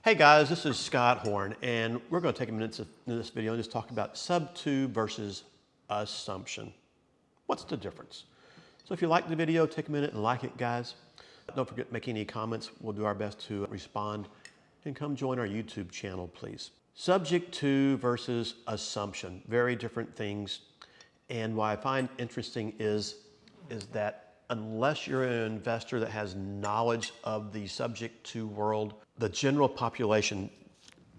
Hey guys, this is Scott Horne, and we're going to take a minute in this video and just talk about sub-to versus assumption. What's the difference? So if you like the video, take a minute and like it, guys. Don't forget to make any comments. We'll do our best to respond, and come join our YouTube channel, please. Subject to versus assumption, very different things. And what I find interesting is that unless you're an investor that has knowledge of the subject to world, the general population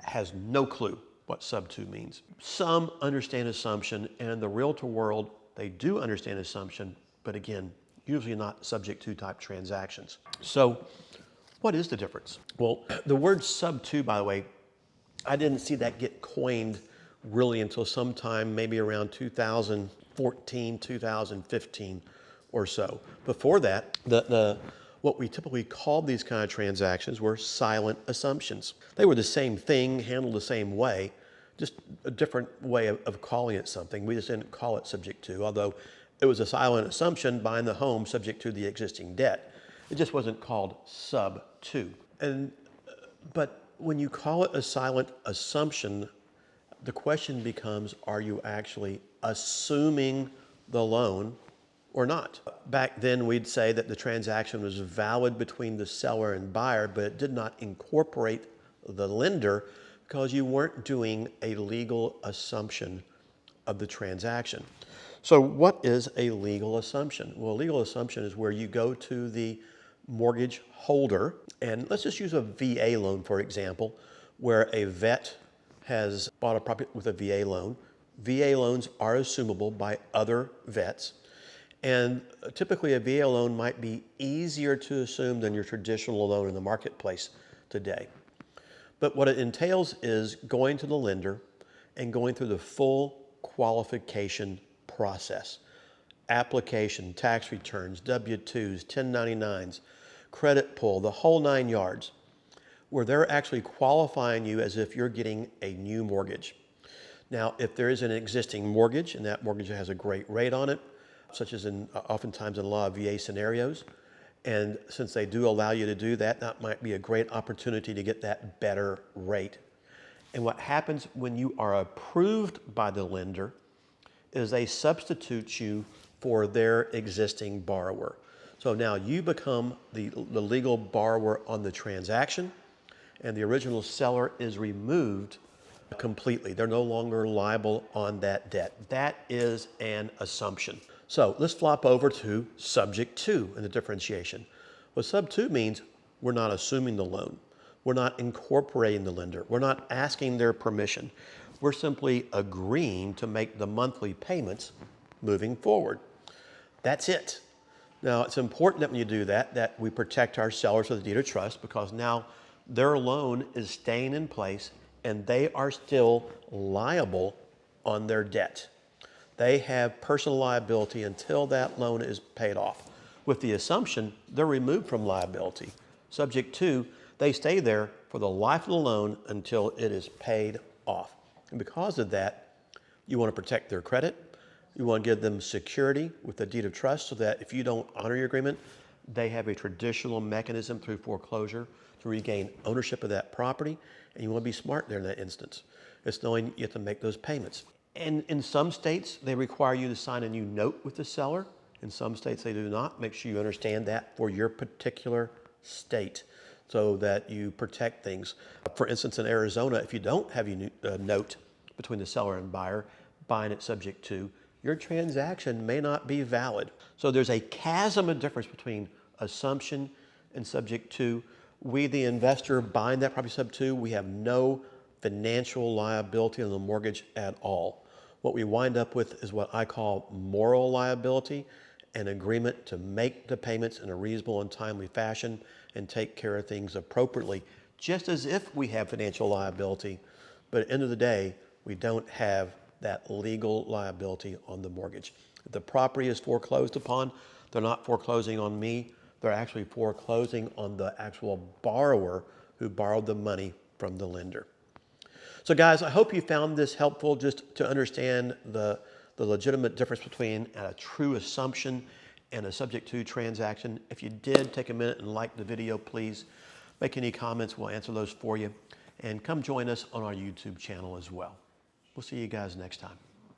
has no clue what sub-to means. Some understand assumption, and in the realtor world, they do understand assumption, but again, usually not subject to type transactions. So what is the difference? Well, the word sub-to, by the way, I didn't see that get coined really until sometime maybe around 2014, 2015 or so. Before that, what we typically called these kind of transactions were silent assumptions. They were the same thing, handled the same way, just a different way of calling it something. We just didn't call it subject to, although it was a silent assumption buying the home subject to the existing debt. It just wasn't called sub-to. But when you call it a silent assumption, the question becomes, are you actually assuming the loan or not? Back then, we'd say that the transaction was valid between the seller and buyer, but it did not incorporate the lender because you weren't doing a legal assumption of the transaction. So what is a legal assumption? Well, a legal assumption is where you go to the mortgage holder, and let's just use a VA loan, for example, where a vet has bought a property with a VA loan. VA loans are assumable by other vets. And typically a VA loan might be easier to assume than your traditional loan in the marketplace today. But what it entails is going to the lender and going through the full qualification process. Application, tax returns, W-2s, 1099s, credit pull, the whole 9 yards, where they're actually qualifying you as if you're getting a new mortgage. Now, if there is an existing mortgage and that mortgage has a great rate on it, such as oftentimes in a lot of VA scenarios. And since they do allow you to do that, that might be a great opportunity to get that better rate. And what happens when you are approved by the lender is they substitute you for their existing borrower. So now you become the legal borrower on the transaction, and the original seller is removed completely. They're no longer liable on that debt. That is an assumption. So let's flop over to subject to in the differentiation. What sub-to means, we're not assuming the loan. We're not incorporating the lender. We're not asking their permission. We're simply agreeing to make the monthly payments moving forward. That's it. Now, it's important that when you do that, that we protect our sellers with a deed of trust, because now their loan is staying in place and they are still liable on their debt. They have personal liability until that loan is paid off. With the assumption, they're removed from liability. Subject to, they stay there for the life of the loan until it is paid off. And because of that, you want to protect their credit. You want to give them security with a deed of trust so that if you don't honor your agreement, they have a traditional mechanism through foreclosure to regain ownership of that property. And you want to be smart there in that instance. It's knowing you have to make those payments. And in some states, they require you to sign a new note with the seller. In some states, they do not. Make sure you understand that for your particular state so that you protect things. For instance, in Arizona, if you don't have a note between the seller and buyer, buying it subject to, your transaction may not be valid. So there's a chasm of difference between assumption and subject to. We, the investor buying that property sub-to, we have no financial liability on the mortgage at all. What we wind up with is what I call moral liability, an agreement to make the payments in a reasonable and timely fashion and take care of things appropriately, just as if we have financial liability. But at the end of the day, we don't have that legal liability on the mortgage. If the property is foreclosed upon, they're not foreclosing on me. They're actually foreclosing on the actual borrower who borrowed the money from the lender. So guys, I hope you found this helpful just to understand the legitimate difference between a true assumption and a subject to transaction. If you did, take a minute and like the video, please. Make any comments, we'll answer those for you. And come join us on our YouTube channel as well. We'll see you guys next time.